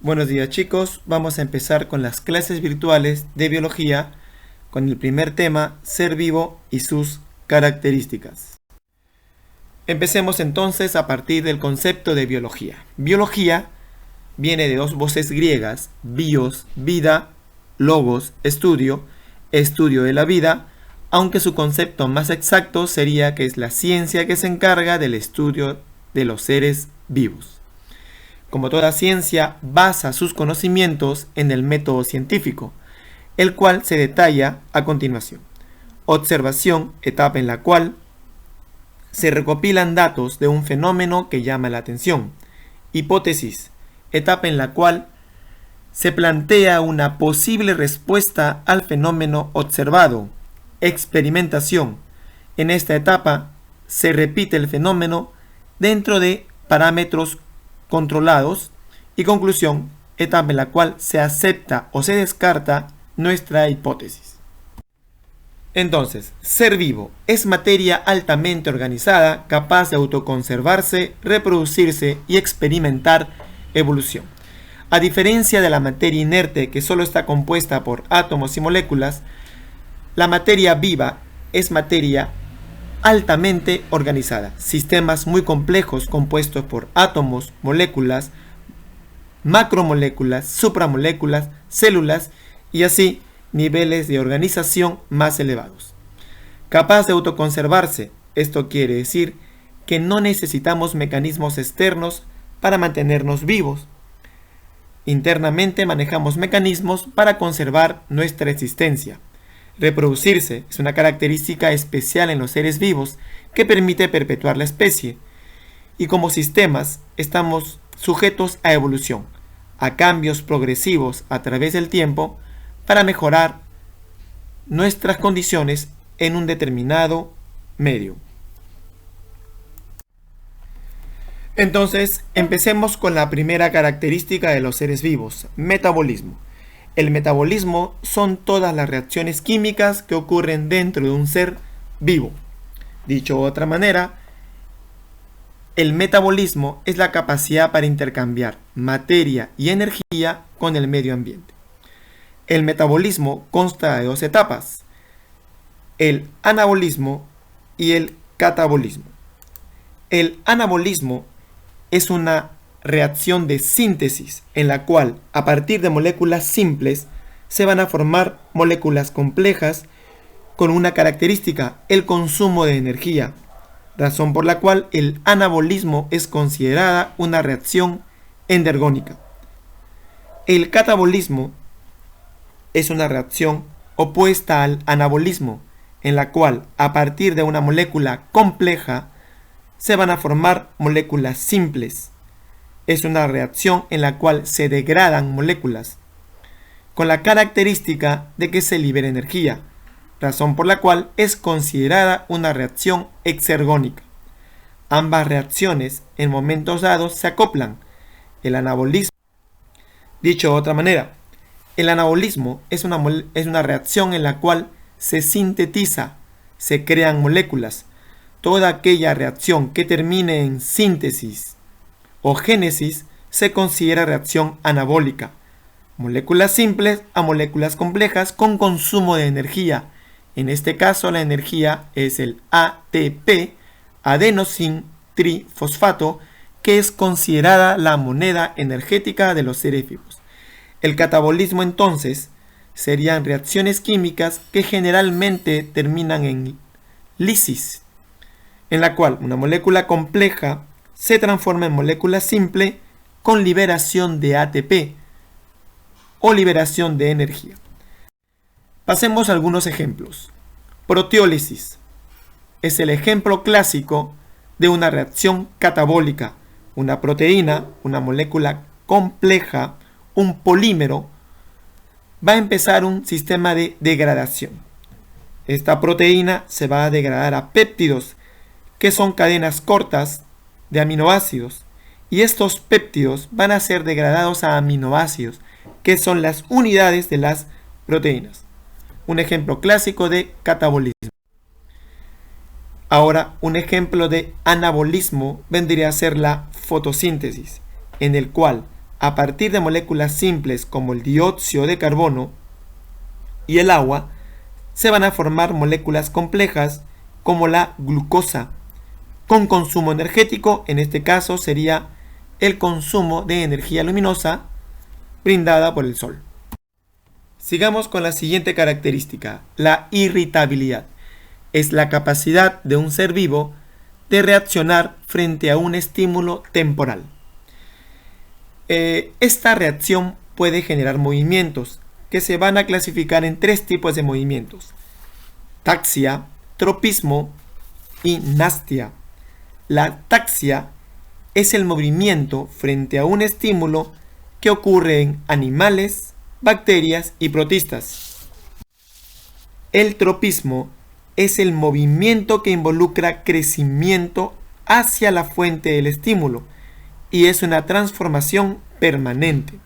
Buenos días chicos, vamos a empezar con las clases virtuales de biología con el primer tema, ser vivo y sus características. Empecemos entonces a partir del concepto de biología. Biología viene de dos voces griegas, bios, vida, logos, estudio, estudio de la vida, aunque su concepto más exacto sería que es la ciencia que se encarga del estudio de los seres vivos. Como toda ciencia, basa sus conocimientos en el método científico, el cual se detalla a continuación. Observación, etapa en la cual se recopilan datos de un fenómeno que llama la atención. Hipótesis, etapa en la cual se plantea una posible respuesta al fenómeno observado. Experimentación, en esta etapa se repite el fenómeno dentro de parámetros controlados. Y conclusión, etapa en la cual se acepta o se descarta nuestra hipótesis. Entonces, ser vivo es materia altamente organizada, capaz de autoconservarse, reproducirse y experimentar evolución. A diferencia de la materia inerte, que solo está compuesta por átomos y moléculas, la materia viva es materia altamente organizada, sistemas muy complejos compuestos por átomos, moléculas, macromoléculas, supramoléculas, células y así niveles de organización más elevados. Capaz de autoconservarse, esto quiere decir que no necesitamos mecanismos externos para mantenernos vivos. Internamente manejamos mecanismos para conservar nuestra existencia. Reproducirse es una característica especial en los seres vivos que permite perpetuar la especie. Y como sistemas estamos sujetos a evolución, a cambios progresivos a través del tiempo para mejorar nuestras condiciones en un determinado medio. Entonces, empecemos con la primera característica de los seres vivos, metabolismo. El metabolismo son todas las reacciones químicas que ocurren dentro de un ser vivo. Dicho de otra manera, el metabolismo es la capacidad para intercambiar materia y energía con el medio ambiente. El metabolismo consta de dos etapas, el anabolismo y el catabolismo. El anabolismo es una reacción de síntesis en la cual a partir de moléculas simples se van a formar moléculas complejas con una característica, el consumo de energía, razón por la cual el anabolismo es considerada una reacción endergónica. El catabolismo es una reacción opuesta al anabolismo, en la cual a partir de una molécula compleja se van a formar moléculas simples. Es una reacción en la cual se degradan moléculas, con la característica de que se libera energía, razón por la cual es considerada una reacción exergónica. Ambas reacciones en momentos dados se acoplan. El anabolismo, dicho de otra manera, el anabolismo es una reacción en la cual se sintetiza, se crean moléculas. Toda aquella reacción que termine en síntesis o génesis se considera reacción anabólica. Moléculas simples a moléculas complejas con consumo de energía. En este caso la energía es el ATP, adenosin trifosfato, que es considerada la moneda energética de los seres vivos. El catabolismo entonces serían reacciones químicas que generalmente terminan en lisis, en la cual una molécula compleja se transforma en molécula simple con liberación de ATP o liberación de energía. Pasemos a algunos ejemplos. Proteólisis es el ejemplo clásico de una reacción catabólica. Una proteína, una molécula compleja, un polímero, va a empezar un sistema de degradación. Esta proteína se va a degradar a péptidos, que son cadenas cortas de aminoácidos, y estos péptidos van a ser degradados a aminoácidos, que son las unidades de las proteínas. Un ejemplo clásico de catabolismo. Ahora, un ejemplo de anabolismo vendría a ser la fotosíntesis, en el cual A partir de moléculas simples como el dióxido de carbono y el agua, se van a formar moléculas complejas como la glucosa, con consumo energético. En este caso sería el consumo de energía luminosa brindada por el sol. Sigamos con la siguiente característica, la irritabilidad. Es la capacidad de un ser vivo de reaccionar frente a un estímulo temporal. Esta reacción puede generar movimientos que se van a clasificar en 3 tipos de movimientos: taxia, tropismo y nastia. La taxia es el movimiento frente a un estímulo que ocurre en animales, bacterias y protistas. El tropismo es el movimiento que involucra crecimiento hacia la fuente del estímulo y es una transformación permanente.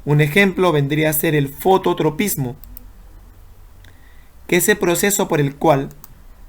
Un ejemplo vendría a ser el fototropismo, que es el proceso por el cual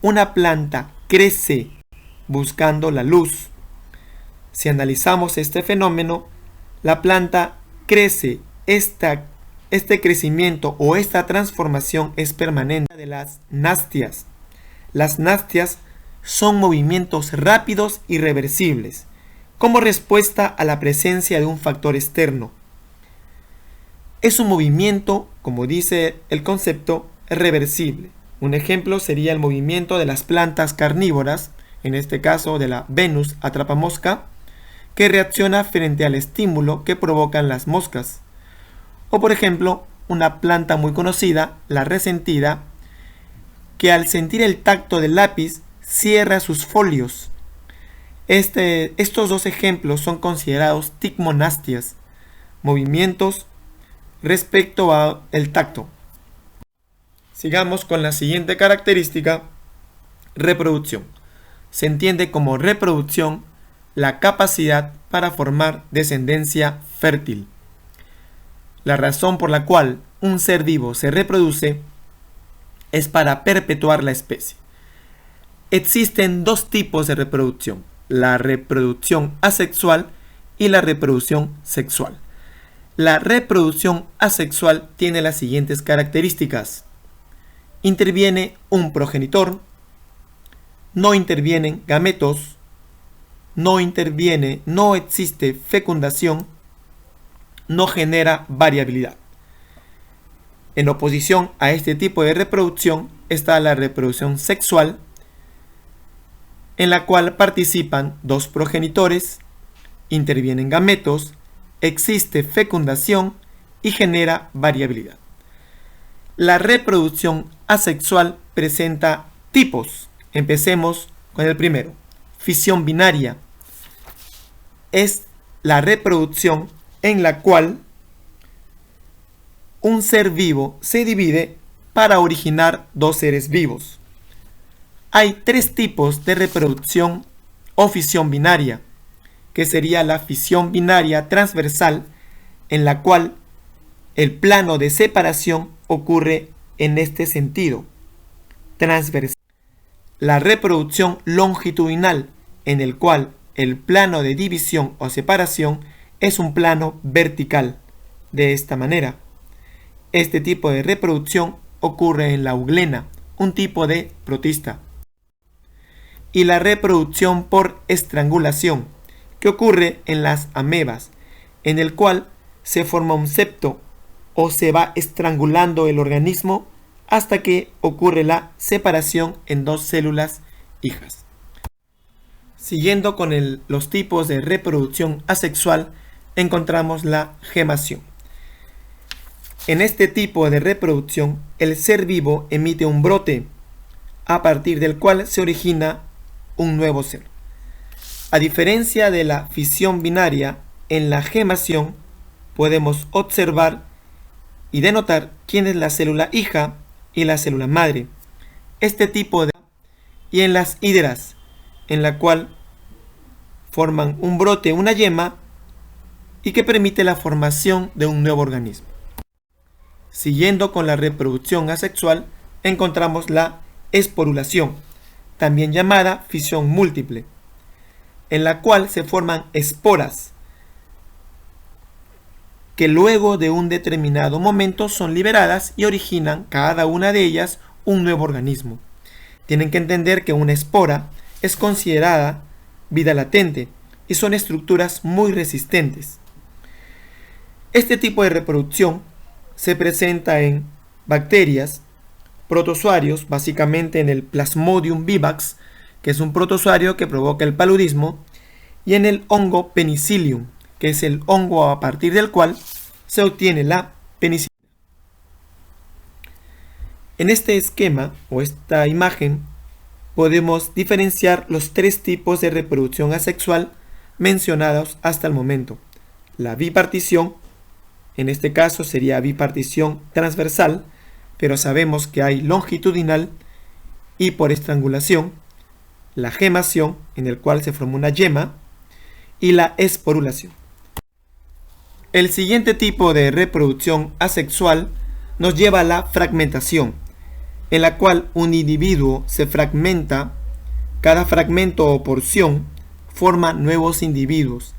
una planta crece buscando la luz. Si analizamos este fenómeno, la planta crece. Este crecimiento o esta transformación es permanente. De las nastias. Las nastias son movimientos rápidos y reversibles, como respuesta a la presencia de un factor externo. Es un movimiento, como dice el concepto, reversible. Un ejemplo sería el movimiento de las plantas carnívoras, en este caso de la Venus atrapamosca, que reacciona frente al estímulo que provocan las moscas. O por ejemplo, una planta muy conocida, la resentida, que al sentir el tacto del lápiz cierra sus folios. Estos 2 ejemplos son considerados ticmonastias, movimientos respecto al tacto. Sigamos con la siguiente característica, reproducción. Se entiende como reproducción la capacidad para formar descendencia fértil. La razón por la cual un ser vivo se reproduce es para perpetuar la especie. Existen 2 tipos de reproducción: la reproducción asexual y la reproducción sexual. La reproducción asexual tiene las siguientes características: interviene un progenitor, no intervienen gametos, no existe fecundación, no genera variabilidad. En oposición a este tipo de reproducción está la reproducción sexual, en la cual participan 2 progenitores, intervienen gametos, existe fecundación y genera variabilidad. La reproducción asexual presenta tipos. Empecemos con el primero. Fisión binaria. Es la reproducción en la cual un ser vivo se divide para originar 2 seres vivos. Hay 3 tipos de reproducción o fisión binaria, que sería la fisión binaria transversal, en la cual el plano de separación ocurre en este sentido, transversal. La reproducción longitudinal, en el cual el plano de división o separación es un plano vertical, de esta manera. Este tipo de reproducción ocurre en la euglena, un tipo de protista. Y la reproducción por estrangulación, que ocurre en las amebas, en el cual se forma un septo o se va estrangulando el organismo hasta que ocurre la separación en 2 células hijas. Siguiendo con los tipos de reproducción asexual, encontramos la gemación. En este tipo de reproducción, el ser vivo emite un brote, a partir del cual se origina un nuevo ser. A diferencia de la fisión binaria, en la gemación podemos observar y denotar quién es la célula hija y la célula madre. Este tipo de... y en las hidras, en la cual forman un brote, una yema, y que permite la formación de un nuevo organismo. Siguiendo con la reproducción asexual, encontramos la esporulación, también llamada fisión múltiple, en la cual se forman esporas que luego de un determinado momento son liberadas y originan cada una de ellas un nuevo organismo. Tienen que entender que una espora es considerada vida latente y son estructuras muy resistentes. Este tipo de reproducción se presenta en bacterias, protozoarios, básicamente en el Plasmodium vivax, que es un protozoario que provoca el paludismo, y en el hongo Penicillium, que es el hongo a partir del cual se obtiene la penicilina. En este esquema o esta imagen podemos diferenciar los tres tipos de reproducción asexual mencionados hasta el momento. La bipartición, en este caso sería bipartición transversal, pero sabemos que hay longitudinal y por estrangulación, la gemación, en el cual se forma una yema, y la esporulación. El siguiente tipo de reproducción asexual nos lleva a la fragmentación, en la cual un individuo se fragmenta, cada fragmento o porción forma nuevos individuos.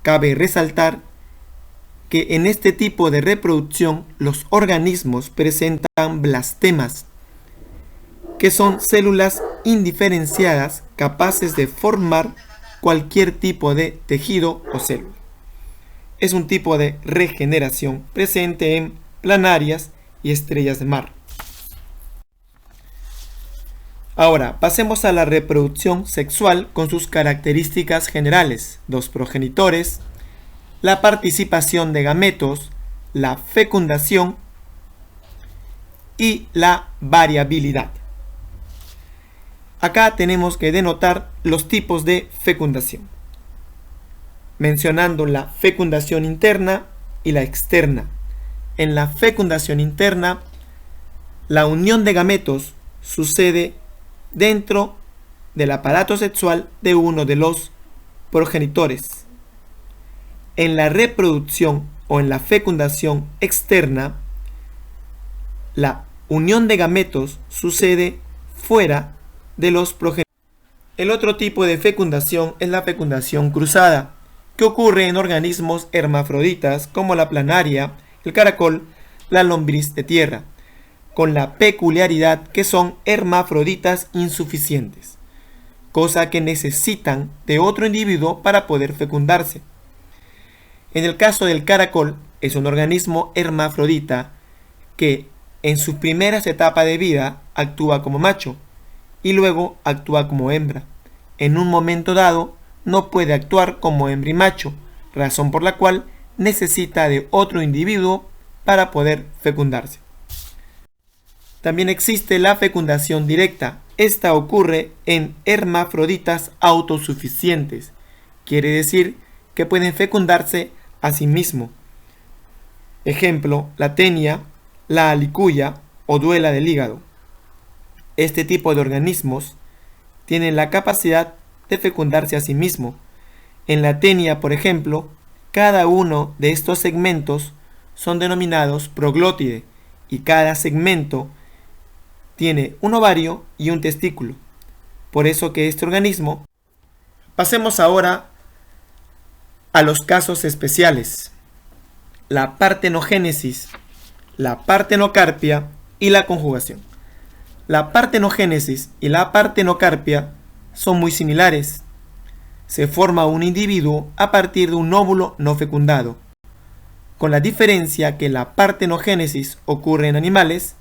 Cabe resaltar que en este tipo de reproducción los organismos presentan blastemas, que son células indiferenciadas capaces de formar cualquier tipo de tejido o célula. Es un tipo de regeneración presente en planarias y estrellas de mar. Ahora, pasemos a la reproducción sexual con sus características generales: dos progenitores, la participación de gametos, la fecundación y la variabilidad. Acá tenemos que denotar los tipos de fecundación, mencionando la fecundación interna y la externa. En la fecundación interna, la unión de gametos sucede dentro del aparato sexual de uno de los progenitores. En la reproducción o en la fecundación externa, la unión de gametos sucede fuera de los progenitores. El otro tipo de fecundación es la fecundación cruzada, que ocurre en organismos hermafroditas como la planaria, el caracol, la lombriz de tierra, con la peculiaridad que son hermafroditas insuficientes, cosa que necesitan de otro individuo para poder fecundarse. En el caso del caracol, es un organismo hermafrodita que en sus primeras etapas de vida actúa como macho y luego actúa como hembra. En un momento dado no puede actuar como hembra y macho, razón por la cual necesita de otro individuo para poder fecundarse. También existe la fecundación directa. Esta ocurre en hermafroditas autosuficientes. Quiere decir que pueden fecundarse a sí mismos. Ejemplo, la tenia, la alicuya o duela del hígado. Este tipo de organismos tienen la capacidad de fecundarse a sí mismo. En la tenia, por ejemplo, cada uno de estos segmentos son denominados proglótide y cada segmento tiene un ovario y un testículo. Por eso que este organismo... Pasemos ahora a los casos especiales: la partenogénesis, la partenocarpia y la conjugación. La partenogénesis y la partenocarpia son muy similares. Se forma un individuo a partir de un óvulo no fecundado, con la diferencia que la partenogénesis ocurre en animales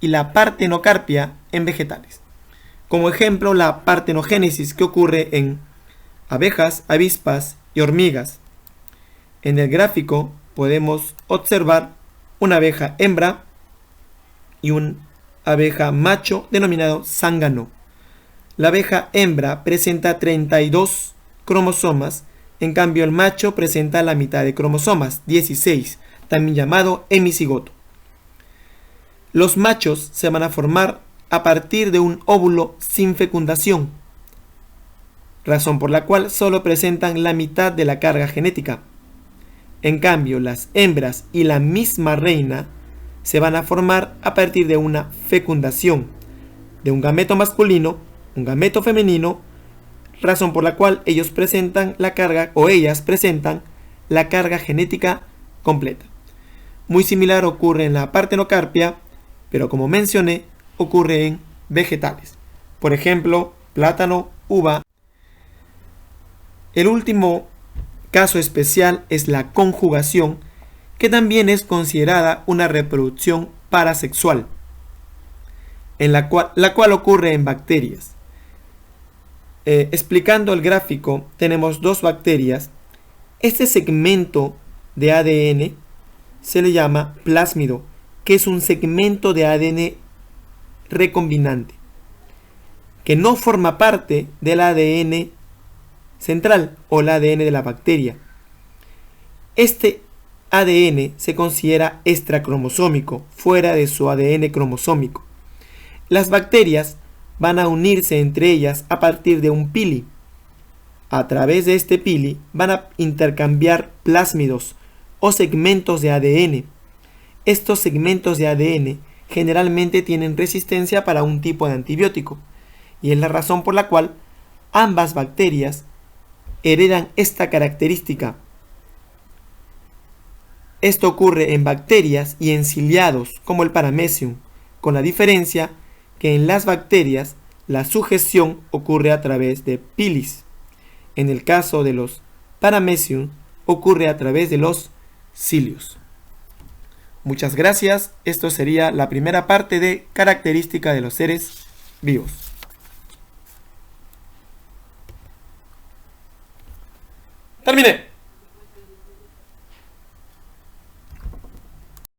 y la partenocarpia en vegetales. Como ejemplo, la partenogénesis que ocurre en abejas, avispas y hormigas. En el gráfico podemos observar una abeja hembra y un abeja macho denominado zángano. La abeja hembra presenta 32 cromosomas, en cambio el macho presenta la mitad de cromosomas, 16, también llamado hemicigoto. Los machos se van a formar a partir de un óvulo sin fecundación, razón por la cual solo presentan la mitad de la carga genética. En cambio, las hembras y la misma reina se van a formar a partir de una fecundación de un gameto masculino, un gameto femenino, razón por la cual ellos presentan la carga o ellas presentan la carga genética completa. Muy similar ocurre en la partenocarpia, pero como mencioné, ocurre en vegetales. Por ejemplo, plátano, uva. El último caso especial es la conjugación, que también es considerada una reproducción parasexual, en la cual ocurre en bacterias. Explicando el gráfico, tenemos dos bacterias. Este segmento de ADN se le llama plásmido, que es un segmento de ADN recombinante, que no forma parte del ADN central o el ADN de la bacteria. Este ADN se considera extracromosómico, fuera de su ADN cromosómico. Las bacterias van a unirse entre ellas a partir de un pili. A través de este pili van a intercambiar plásmidos o segmentos de ADN. Estos segmentos de ADN generalmente tienen resistencia para un tipo de antibiótico, y es la razón por la cual ambas bacterias heredan esta característica. Esto ocurre en bacterias y en ciliados como el Paramecium, con la diferencia que en las bacterias la sujeción ocurre a través de pilis. En el caso de los Paramecium ocurre a través de los cilios. Muchas gracias. Esto sería la primera parte de característica de los seres vivos. Terminé.